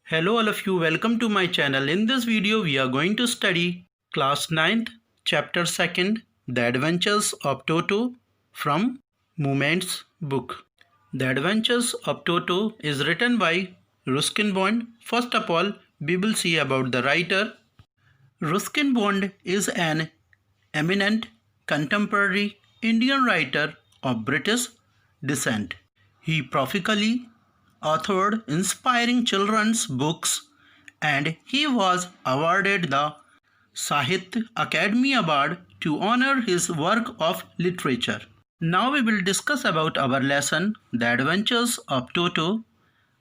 Hello all of you, welcome to my channel. In this video we are going to study class 9th chapter 2nd, The Adventures of Toto from Moment's book. The Adventures of Toto is written by Ruskin Bond. First of all, we will see about the writer. Ruskin Bond is an eminent contemporary Indian writer of British descent. He prolifically authored inspiring children's books and he was awarded the Sahitya Academy Award to honor his work of literature. Now we will discuss about our lesson, The Adventures of Toto.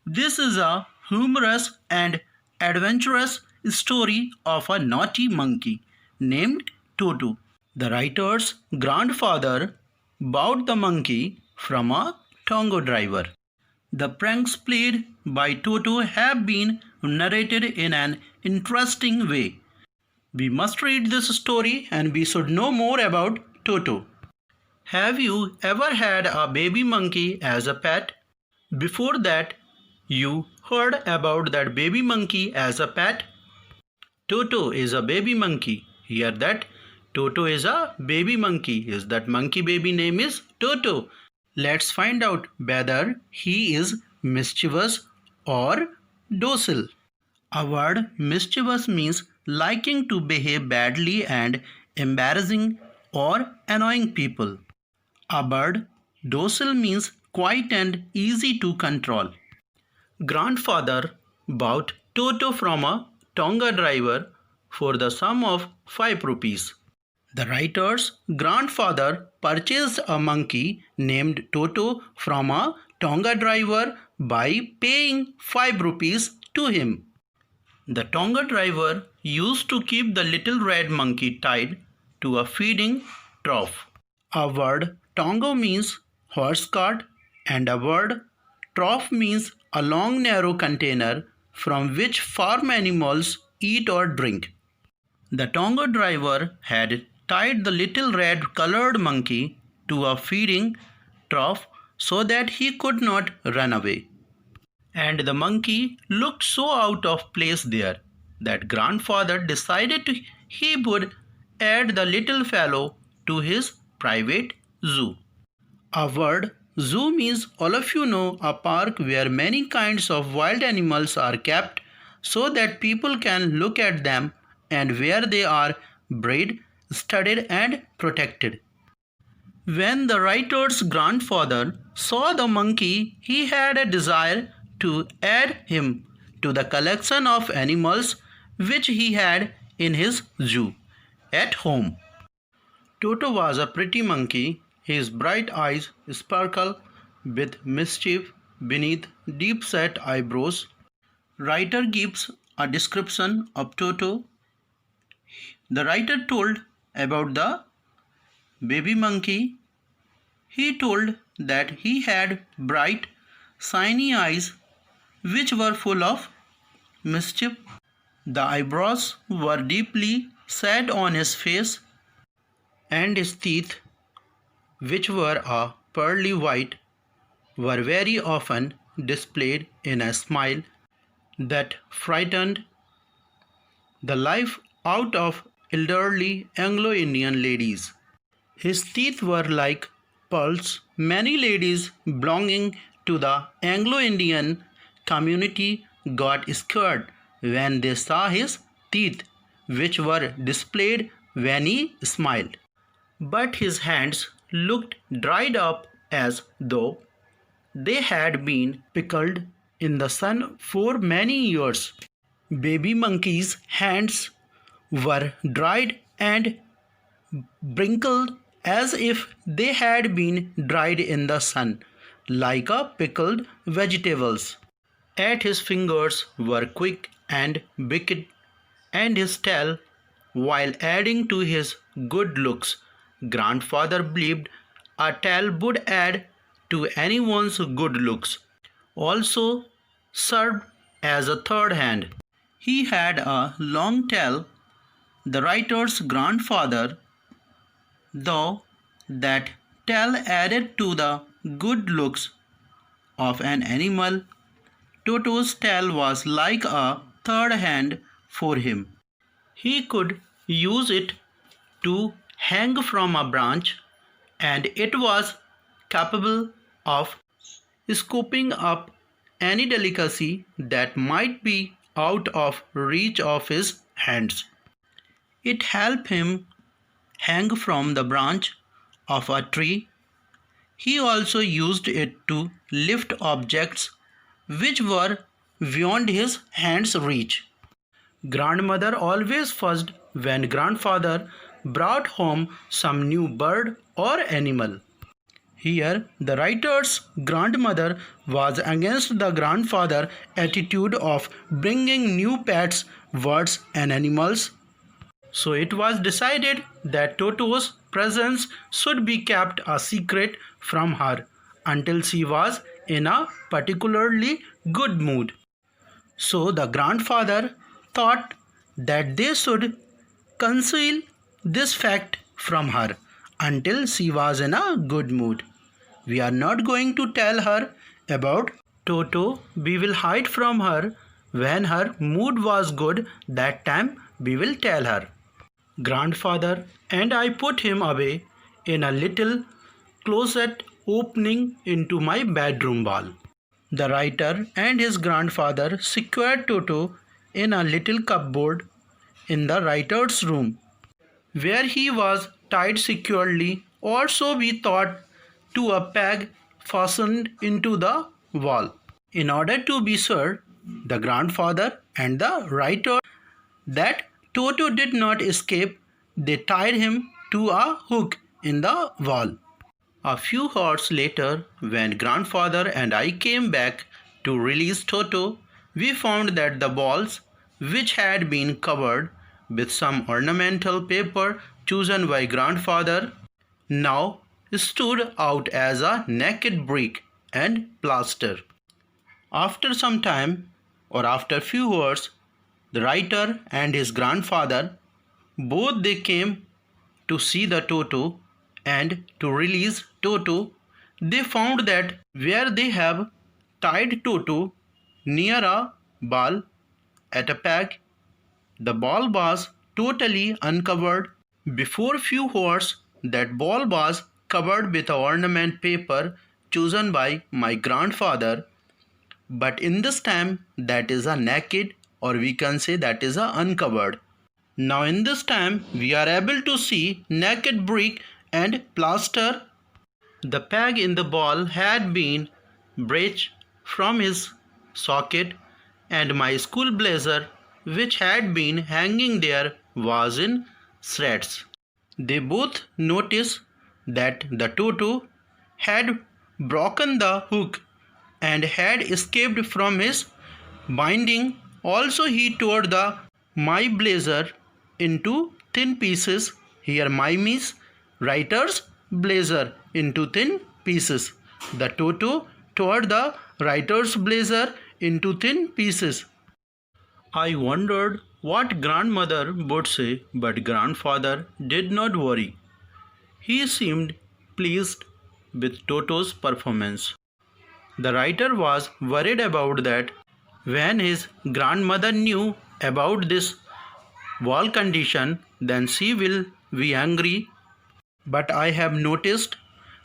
This is a humorous and adventurous story of a naughty monkey named Toto. The writer's grandfather bought the monkey from a tongo driver. The pranks played by Toto have been narrated in an interesting way. We must read this story and we should know more about Toto. Have you ever had a baby monkey as a pet? Before that, you heard about that baby monkey as a pet? Toto is a baby monkey. Hear that? Toto is a baby monkey. Is that monkey baby name is Toto? Let's find out whether he is mischievous or docile. Our word mischievous means liking to behave badly and embarrassing or annoying people. A bird docile means quiet and easy to control. Grandfather bought Toto from a tonga driver for the sum of 5 rupees. The writer's grandfather purchased a monkey named Toto from a tonga driver by paying 5 rupees to him. The tonga driver used to keep the little red monkey tied to a feeding trough. A word tonga means horse cart and a word trough means a long narrow container from which farm animals eat or drink. The tonga driver had tied the little red colored monkey to a feeding trough so that he could not run away. And the monkey looked so out of place there that grandfather decided he would add the little fellow to his private zoo. A word zoo means, all of you know, a park where many kinds of wild animals are kept so that people can look at them and where they are bred, studied and protected. When the writer's grandfather saw the monkey, he had a desire to add him to the collection of animals which he had in his zoo at home. Toto was a pretty monkey. His bright eyes sparkle with mischief beneath deep-set eyebrows. Writer gives a description of Toto. The writer told about the baby monkey. He told that he had bright, shiny eyes which were full of mischief. The eyebrows were deeply set on his face, and his teeth, which were a pearly white, were very often displayed in a smile that frightened the life out of elderly Anglo-Indian ladies. His teeth were like pearls. Many ladies belonging to the Anglo-Indian community got scared when they saw his teeth, which were displayed when he smiled. But his hands looked dried up as though they had been pickled in the sun for many years. Baby monkey's hands were dried and wrinkled as if they had been dried in the sun, like a pickled vegetables. At his fingers were quick and wicked, and his tail, while adding to his good looks, grandfather believed a tail would add to anyone's good looks, also served as a third hand. He had a long tail. The writer's grandfather, though that tail added to the good looks of an animal, Toto's tail was like a third hand for him. He could use it to hang from a branch, and it was capable of scooping up any delicacy that might be out of reach of his hands. It helped him hang from the branch of a tree. He also used it to lift objects which were beyond his hand's reach. Grandmother always fussed when grandfather brought home some new bird or animal. Here, the writer's grandmother was against the grandfather's attitude of bringing new pets, birds, and animals. So it was decided that Toto's presence should be kept a secret from her until she was in a particularly good mood. So the grandfather thought that they should conceal this fact from her until she was in a good mood. We are not going to tell her about Toto. We will hide from her. When her mood was good, that time we will tell her. Grandfather and I put him away in a little closet opening into my bedroom wall. The writer and his grandfather secured Toto in a little cupboard in the writer's room, where he was tied securely, or so we thought, to a peg fastened into the wall. In order to be sure, the grandfather and the writer, that Toto did not escape, they tied him to a hook in the wall. A few hours later, when grandfather and I came back to release Toto, we found that the balls, which had been covered with some ornamental paper chosen by grandfather, now stood out as a naked brick and plaster. After some time, or after few hours, the writer and his grandfather, both they came to see the Toto and to release Toto. They found that where they have tied Toto near a ball at a peg, the ball was totally uncovered. Before few hours, that ball was covered with ornament paper chosen by my grandfather, but in this time that is a naked, or we can say that is a uncovered. Now in this time we are able to see naked brick and plaster. The peg in the ball had been breached from his socket, and my school blazer, which had been hanging there, was in shreds. They both noticed that the Toto had broken the hook and had escaped from his binding. Also he tore my blazer into thin pieces. Here my means writer's blazer into thin pieces. The Toto tore the writer's blazer into thin pieces. I wondered what grandmother would say, but grandfather did not worry. He seemed pleased with Toto's performance. The writer was worried about that. When his grandmother knew about this wall condition, then she will be angry. But I have noticed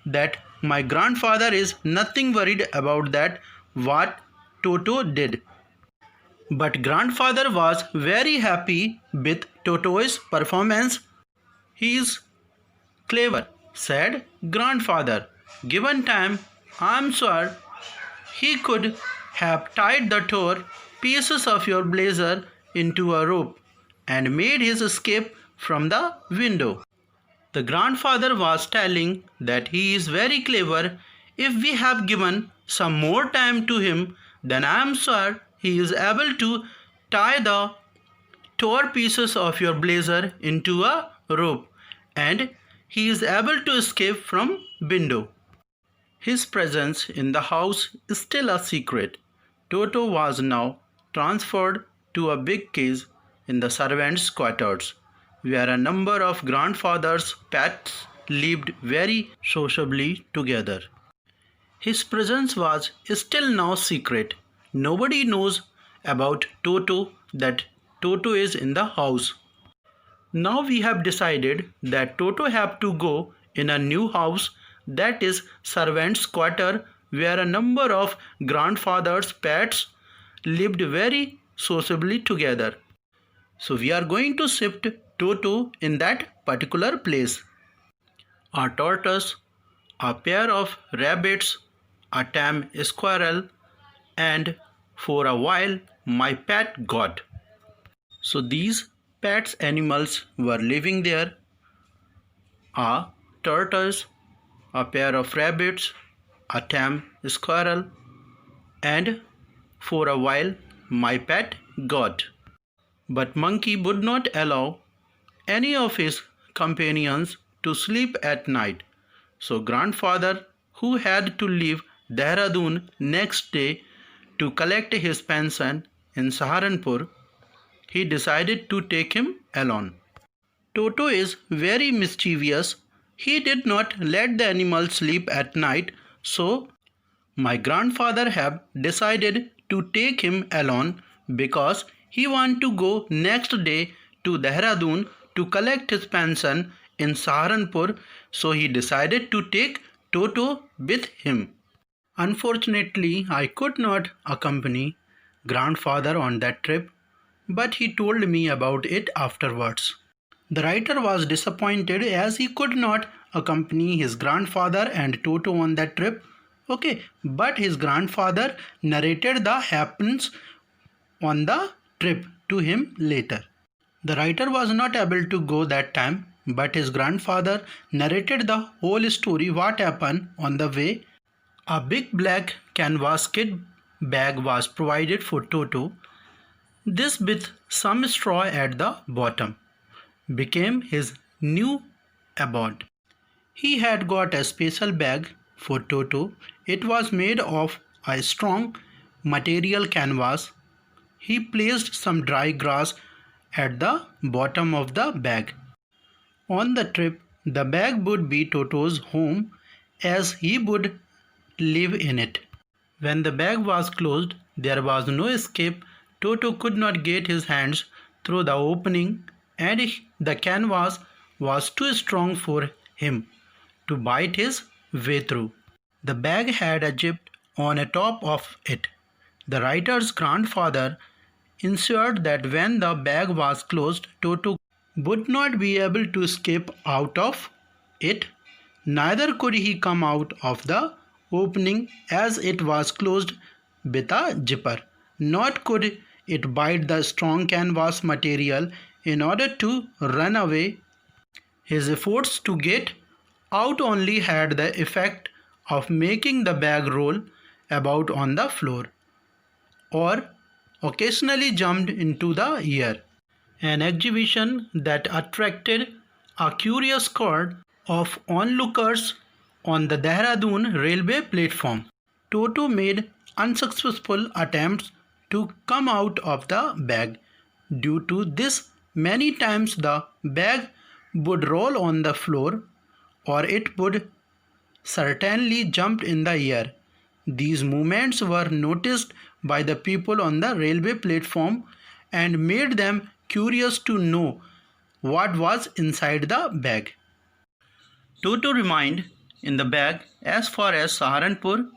that my grandfather is nothing worried about that what Toto did. But grandfather was very happy with Toto's performance. He is clever, said grandfather. Given time, I am sure he could have tied the torn pieces of your blazer into a rope and made his escape from the window. The grandfather was telling that he is very clever. If we have given some more time to him, then I am sure he is able to tie the torn pieces of your blazer into a rope and he is able to escape from window. His presence in the house is still a secret. Toto was now transferred to a big cage in the servants' quarters, where a number of grandfather's pets lived very sociably together. His presence was still now secret. Nobody knows about Toto, that Toto is in the house. Now we have decided that Toto have to go in a new house, that is servants' quarter, where a number of grandfather's pets lived very sociably together. So we are going to shift Toto in that particular place. A tortoise, a pair of rabbits, a tame squirrel, and for a while my pet goat. So these pets animals were living there: a tortoise, a pair of rabbits, a tame squirrel, and for a while my pet goat. But monkey would not allow any of his companions to sleep at night. So grandfather, who had to leave Dehradun next day to collect his pension in Saharanpur, he decided to take him along. Toto is very mischievous. He did not let the animals sleep at night, so my grandfather have decided to take him along because he want to go next day to Dehradun to collect his pension in Saharanpur, so he decided to take Toto with him. Unfortunately, I could not accompany grandfather on that trip, but he told me about it afterwards. The writer was disappointed as he could not accompany his grandfather and Toto on that trip. Okay, but his grandfather narrated the happenings on the trip to him later. The writer was not able to go that time, but his grandfather narrated the whole story what happened on the way. A big black canvas kit bag was provided for Toto. This, with some straw at the bottom, became his new abode. He had got a special bag for Toto. It was made of a strong material canvas. He placed some dry grass at the bottom of the bag. On the trip, the bag would be Toto's home, as he would live in it. When the bag was closed, there was no escape. Toto could not get his hands through the opening, and the canvas was too strong for him to bite his way through. The bag had a zip on the top of it. The writer's grandfather ensured that when the bag was closed, Toto would not be able to escape out of it. Neither could he come out of the opening, as it was closed with a zipper. Nor could it bite the strong canvas material in order to run away. His efforts to get out only had the effect of making the bag roll about on the floor, or occasionally jumped into the air. An exhibition that attracted a curious crowd of onlookers on the Dehradun railway platform. Toto made unsuccessful attempts to come out of the bag. Due to this, many times the bag would roll on the floor, or it would certainly jump in the air. These movements were noticed by the people on the railway platform and made them curious to know what was inside the bag. Toto remained in the bag as far as Saharanpur.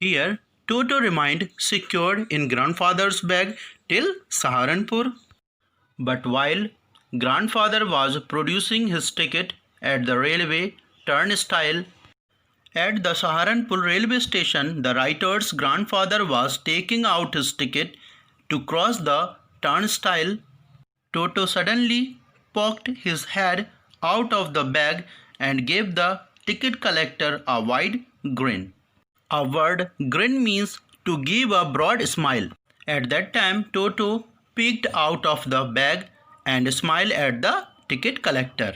Here, Toto remained secured in grandfather's bag till Saharanpur. But while grandfather was producing his ticket at the railway turnstile at the Saharanpur railway station, the writer's grandfather was taking out his ticket to cross the turnstile. Toto suddenly poked his head out of the bag and gave the ticket collector a wide grin. A word grin means to give a broad smile. At that time, Toto peeked out of the bag and smiled at the ticket collector.